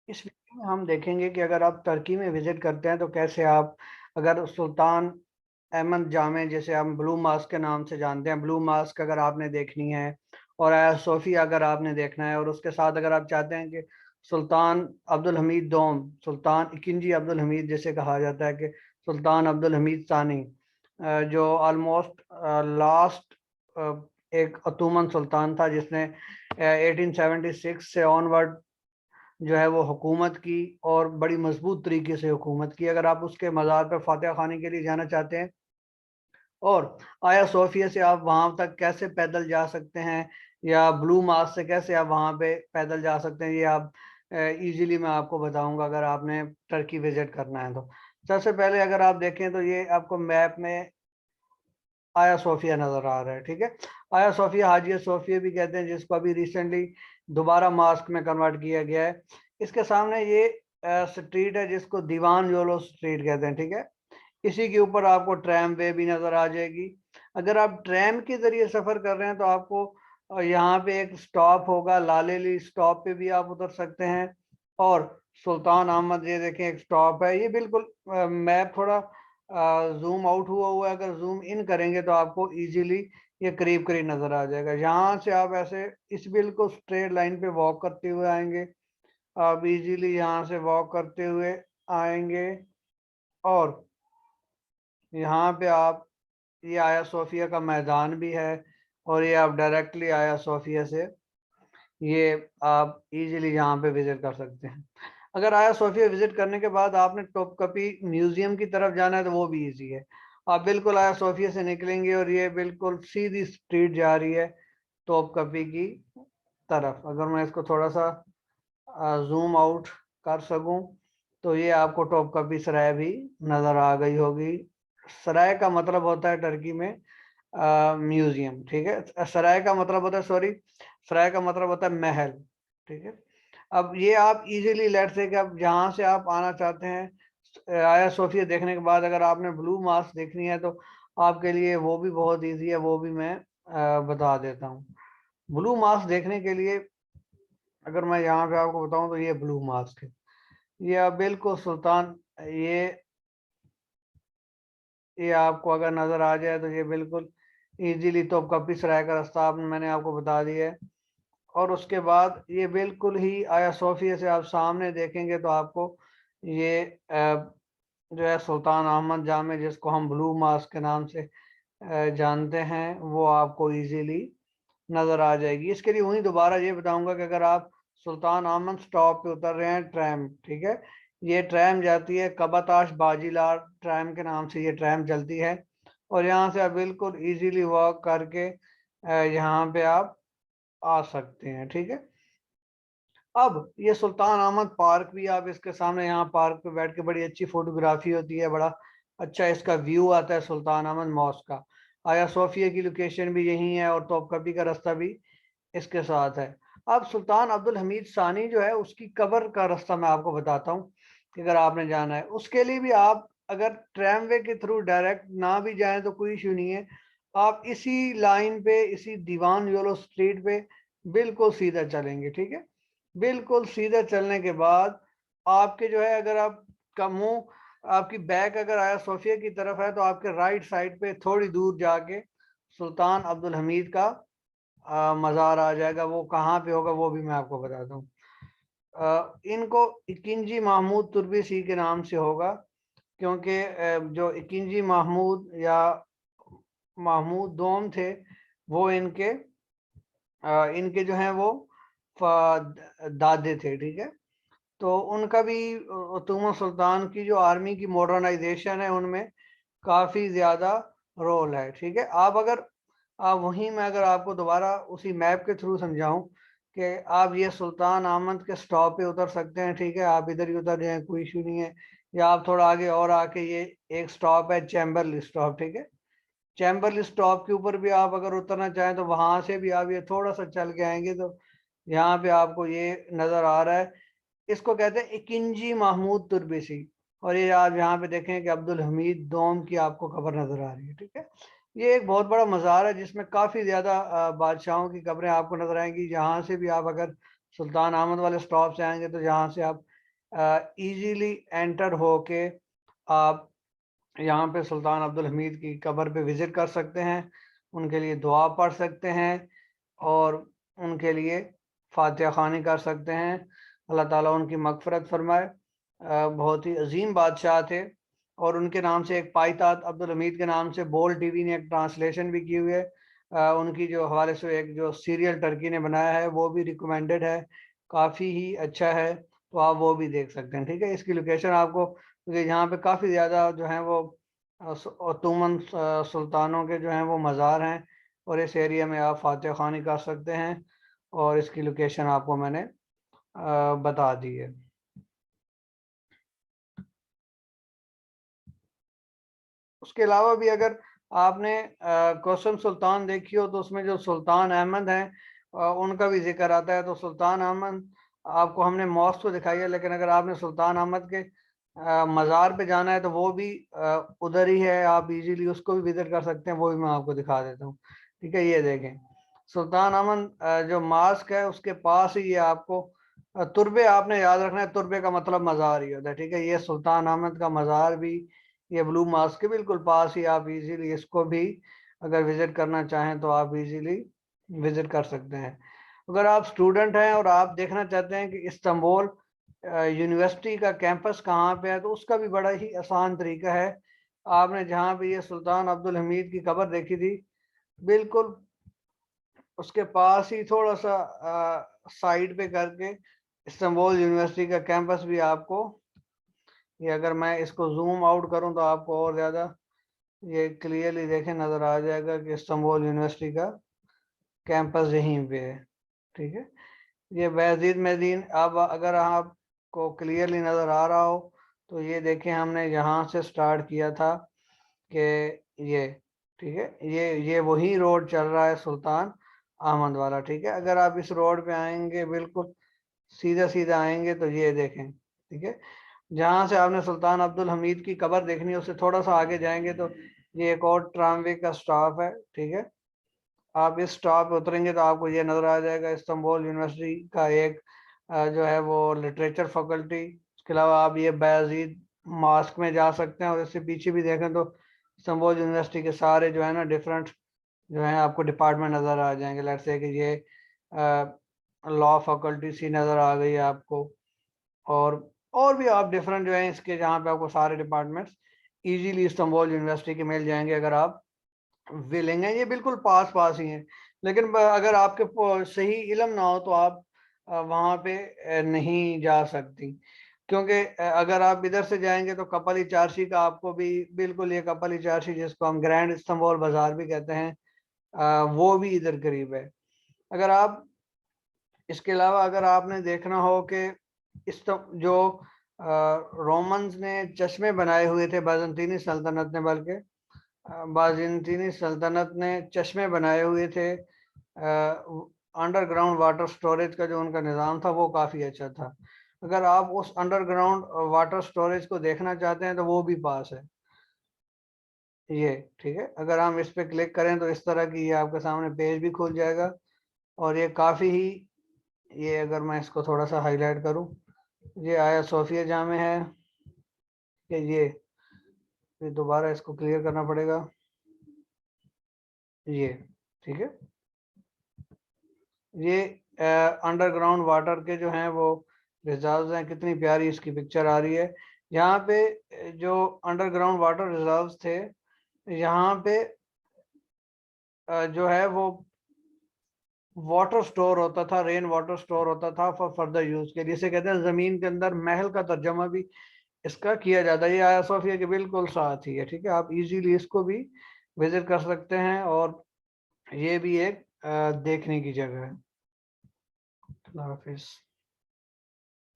इस वीडियो में हम देखेंगे कि अगर आप तुर्की में विजिट करते हैं तो कैसे आप, अगर सुल्तान अहमद जामे, जैसे हम ब्लू मास्क के नाम से जानते हैं, ब्लू मास्क अगर आपने देखनी है और आया सोफिया अगर आपने देखना है, और उसके साथ अगर आप चाहते हैं कि सुल्तान अब्दुल हमीद दोम, सुल्तान इकिंजी अब्दुल हमीद जिसे कहा जाता है, कि सुल्तान अब्दुल हमीद सानी, जो ऑलमोस्ट लास्ट एक अतूमन सुल्तान था जिसने 1876 से ऑनवर्ड जो है वो हुकूमत की, और बड़ी मजबूत तरीके से हुकूमत की। अगर आप उसके मज़ार पर फातिहा खाने के लिए जाना चाहते हैं, और आया सोफिया से आप वहां तक कैसे पैदल जा सकते हैं, या ब्लू मास से कैसे आप वहां पे पैदल जा सकते हैं, ये आप इजीली मैं आपको बताऊंगा अगर आपने टर्की विजिट करना है तो। सबसे पहले अगर आप देखें तो ये आपको मैप में आया सोफिया नजर आ रहा है, ठीक है। आया सोफिया, हाजिया सोफिया भी कहते हैं, जिसको अभी रिसेंटली दोबारा मास्क में कन्वर्ट किया गया है। इसके सामने ये स्ट्रीट है जिसको दीवान योलो स्ट्रीट कहते हैं, ठीक है। इसी के ऊपर आपको ट्रैम वे भी नजर आ जाएगी। अगर आप ट्रैम के जरिए सफर कर रहे हैं तो आपको यहाँ पे एक स्टॉप होगा, लालेली स्टॉप पे भी आप उतर सकते हैं। और सुल्तान अहमद, ये देखें एक स्टॉप है, ये बिल्कुल मैप थोड़ा जूम आउट हुआ हुआ है, अगर जूम इन करेंगे तो आपको इजीली ये करीब करीब नजर आ जाएगा। यहाँ से आप ऐसे इस बिल्कुल स्ट्रेट लाइन पे वॉक करते हुए आएंगे, आप इजीली यहाँ से वॉक करते हुए आएंगे, और यहाँ पे आप, ये आया सोफिया का मैदान भी है, और ये आप डायरेक्टली आया सोफिया से ये आप इजीली यहाँ पे विजिट कर सकते हैं। अगर आया सोफिया विजिट करने के बाद आपने टॉपकापी म्यूजियम की तरफ जाना है तो वो भी इजी है। आप बिल्कुल आया सोफिया से निकलेंगे और ये बिल्कुल सीधी स्ट्रीट जा रही है टॉपकापी की तरफ। अगर मैं इसको थोड़ा सा जूम आउट कर सकूं तो ये आपको टॉपकापी सराय भी नज़र आ गई होगी। सराय का मतलब होता है टर्की में म्यूजियम, ठीक है। सराय का मतलब होता है, सॉरी, सराय का मतलब होता है महल, ठीक है। अब ये आप इजीली लेट से कि अब जहाँ से आप आना चाहते हैं आया सोफिया देखने के बाद, अगर आपने ब्लू मास देखनी है तो आपके लिए वो भी बहुत इजी है, वो भी मैं बता देता हूँ। ब्लू मास देखने के लिए अगर मैं यहाँ पे आपको बताऊं तो ये ब्लू मास्क है, ये आप बिल्कुल सुल्तान, ये ये आपको अगर नजर आ जाए तो ये बिल्कुल इजीली तो कपी सराय का रास्ता मैंने आपको बता दिया है। और उसके बाद ये बिल्कुल ही आया सोफिया से आप सामने देखेंगे तो आपको ये जो है सुल्तान अहमद जामे, जिसको हम ब्लू मास्क के नाम से जानते हैं, वो आपको इजीली नजर आ जाएगी। इसके लिए वहीं दोबारा ये बताऊंगा कि अगर आप सुल्तान अहमद स्टॉप पे उतर रहे हैं, ट्रैम, ठीक है, ये ट्रैम जाती है कबाताश बाजीलार ट्रैम के नाम से ये ट्रैम चलती है, और यहाँ से आप बिल्कुल इजीली वॉक करके यहाँ पे आप आ सकते हैं, ठीक है। अब ये सुल्तान अहमद पार्क भी, आप इसके सामने यहाँ पार्क पे बैठ के बड़ी अच्छी फोटोग्राफी होती है, बड़ा अच्छा इसका व्यू आता है सुल्तान अहमद मॉस्क का। आया सोफिया की लोकेशन भी यही है, और तोपकपी का रास्ता भी इसके साथ है। अब सुल्तान अब्दुल हमीद सानी जो है उसकी कब्र का रास्ता मैं आपको बताता हूँ कि अगर आपने जाना है उसके लिए भी आप अगर ट्रैमवे के थ्रू डायरेक्ट ना भी जाएं तो कोई इशू नहीं है। आप इसी लाइन पे, इसी दीवान योलो स्ट्रीट पे बिल्कुल सीधा चलेंगे, ठीक है। बिल्कुल सीधा चलने के बाद आपके जो है, अगर आप का मुंह, आपकी बैक अगर आया सोफिया की तरफ है तो आपके राइट साइड पे थोड़ी दूर जाके सुल्तान अब्दुल हमीद का मज़ार आ जाएगा। वो कहाँ पे होगा वो भी मैं आपको बताता हूँ। इनको इकिंजी महमूद तुर्बेसी के नाम से होगा, क्योंकि जो इकिंजी महमूद या महमूद दोम थे, वो इनके जो हैं वो दादे थे, ठीक है। तो उनका भी उतुमा सुल्तान की जो आर्मी की मॉडर्नाइजेशन है उनमें काफ़ी ज़्यादा रोल है, ठीक है। आप अगर आप वहीं मैं अगर आपको दोबारा उसी मैप के थ्रू समझाऊं कि आप ये सुल्तान अहमद के स्टॉप पे उतर सकते हैं, ठीक है, आप इधर ही उतर जाएं, कोई इशू नहीं है। या आप थोड़ा आगे और आके ये एक स्टॉप है चैम्बरली स्टॉप, ठीक है। चैम्बरली स्टॉप के ऊपर भी आप अगर उतरना चाहें तो वहां से भी आप ये थोड़ा सा चल के आएंगे तो यहाँ पे आपको ये नज़र आ रहा है, इसको कहते हैं इकिंजी महमूद तुर्बेसी। और ये आप यहाँ पे देखें कि अब्दुल हमीद दोम की आपको कब्र नजर आ रही है, ठीक है। ये एक बहुत बड़ा मज़ार है जिसमें काफ़ी ज़्यादा बादशाहों की कब्रें आपको नजर आएंगी। जहाँ से भी आप अगर सुल्तान अहमद वाले स्टॉप से आएंगे तो जहाँ से आप इजीली एंटर होके आप यहाँ पे सुल्तान अब्दुल हमीद की कब्र पे विजिट कर सकते हैं, उनके लिए दुआ पढ़ सकते हैं और उनके लिए फातिहा ख़वानी कर सकते हैं। अल्लाह ताला उनकी मग़फ़िरत फ़रमाए। बहुत ही अजीम बादशाह थे और उनके नाम से एक पायतात अब्दुल हमीद के नाम से बोल टीवी ने एक ट्रांसलेशन भी की हुई है। उनकी जो हवाले से एक जो सीरियल टर्की ने बनाया है वो भी रिकमेंडेड है, काफ़ी ही अच्छा है, तो आप वो भी देख सकते हैं। ठीक है, इसकी लोकेशन आपको, क्योंकि यहाँ पे काफ़ी ज़्यादा जो है वो ओटोमन सुल्तानों के जो हैं वो मज़ार हैं और इस एरिया में आप फातिहा ख़वानी कर सकते हैं और इसकी लोकेशन आपको मैंने बता दी है। उसके अलावा भी अगर आपने कोसम सुल्तान देखी हो तो उसमें जो सुल्तान अहमद हैं उनका भी जिक्र आता है। तो सुल्तान अहमद आपको हमने मॉस्क तो दिखाई है, लेकिन अगर आपने सुल्तान अहमद के मज़ार पे जाना है तो वो भी उधर ही है, आप इजीली उसको भी विजिट कर सकते हैं, वो भी मैं आपको दिखा देता हूँ। ठीक है, ये देखें सुल्तान अहमद जो मास्क है उसके पास ही ये आपको तुरबे, आपने याद रखना है तुरबे का मतलब मज़ार ही होता है। ठीक है, ये सुल्तान अहमद का मज़ार भी ये ब्लू मास्क के बिल्कुल पास ही, आप इजीली इसको भी अगर विजिट करना चाहें तो आप इजीली विजिट कर सकते हैं। अगर आप स्टूडेंट हैं और आप देखना चाहते हैं कि इस्तांबुल यूनिवर्सिटी का कैंपस कहाँ पे है, तो उसका भी बड़ा ही आसान तरीका है। आपने जहाँ पे ये सुल्तान अब्दुल हमीद की कब्र देखी थी, बिल्कुल उसके पास ही थोड़ा सा साइड पे करके इस्तांबुल यूनिवर्सिटी का कैंपस भी आपको, ये अगर मैं इसको जूम आउट करूं तो आपको और ज़्यादा ये क्लियरली देखें नज़र आ जाएगा कि इस्तांबुल यूनिवर्सिटी का कैंपस यहीं पे है। ठीक है, ये बायज़ीद मदीन, अब अगर आपको क्लियरली नज़र आ रहा हो तो ये देखें हमने यहाँ से स्टार्ट किया था कि ये, ठीक है, ये वही रोड चल रहा है सुल्तान अहमद वाला। ठीक है, अगर आप इस रोड पे आएंगे बिल्कुल सीधा सीधा आएंगे तो ये देखें, ठीक है, जहाँ से आपने सुल्तान अब्दुल हमीद की कब्र देखनी है उससे थोड़ा सा आगे जाएंगे तो ये एक और ट्रामवे का स्टॉप है। ठीक है, आप इस स्टॉप पे उतरेंगे तो आपको ये नज़र आ जाएगा इस्तांबुल यूनिवर्सिटी का एक जो है वो लिटरेचर फैकल्टी। उसके अलावा आप ये बायज़ीद मास्क में जा सकते हैं और इससे पीछे भी देखें तो इस्तांबुल यूनिवर्सिटी के सारे जो है ना डिफरेंट जो है आपको डिपार्टमेंट नज़र आ जाएंगे। लेट्स से कि ये लॉ फैकल्टी सी नज़र आ गई है आपको, और भी आप डिफरेंट जो है इसके जहाँ पे आपको सारे डिपार्टमेंट्स इजीली इस्तांबुल यूनिवर्सिटी के मिल जाएंगे अगर आप विलिंग हैं। ये बिल्कुल पास पास ही हैं, लेकिन अगर आपके सही इल्म ना हो तो आप वहाँ पे नहीं जा सकती, क्योंकि अगर आप इधर से जाएंगे तो कपली चारशी का आपको भी बिल्कुल, ये कपली चारशी जिसको हम ग्रैंड इस्तांबुल बाजार भी कहते हैं, वो भी इधर करीब है। अगर आप इसके अलावा अगर आपने देखना हो कि इस जो रोमन्स ने चश्मे बनाए हुए थे, बाज़ंतीनी सल्तनत ने, बल्कि बाज़ंतीनी सल्तनत ने चश्मे बनाए हुए थे, अंडरग्राउंड वाटर स्टोरेज का जो उनका निज़ाम था वो काफ़ी अच्छा था। अगर आप उस अंडरग्राउंड वाटर स्टोरेज को देखना चाहते हैं तो वो भी पास है ये। ठीक है, अगर हम इस पे क्लिक करें तो इस तरह की ये आपके सामने पेज भी खुल जाएगा और ये काफ़ी ही, ये अगर मैं इसको थोड़ा सा हाईलाइट करूं, ये आया सोफिया जामे है कि ये दोबारा इसको क्लियर करना पड़ेगा ये। ठीक है, ये अंडरग्राउंड वाटर के जो हैं वो रिजर्व्स हैं, कितनी प्यारी इसकी पिक्चर आ रही है। यहाँ पे जो अंडरग्राउंड वाटर रिजर्व्स थे, यहाँ पे जो है वो वाटर स्टोर होता था, रेन वाटर स्टोर होता था फॉर फर्दर यूज के लिए। इसे कहते हैं जमीन के अंदर महल का तर्जमा भी इसका किया जाता है। ये आया सोफिया के बिल्कुल साथ ही है। ठीक है, आप इजीली इसको भी विजिट कर सकते हैं और ये भी एक देखने की जगह है। अल्लाह हाफिज।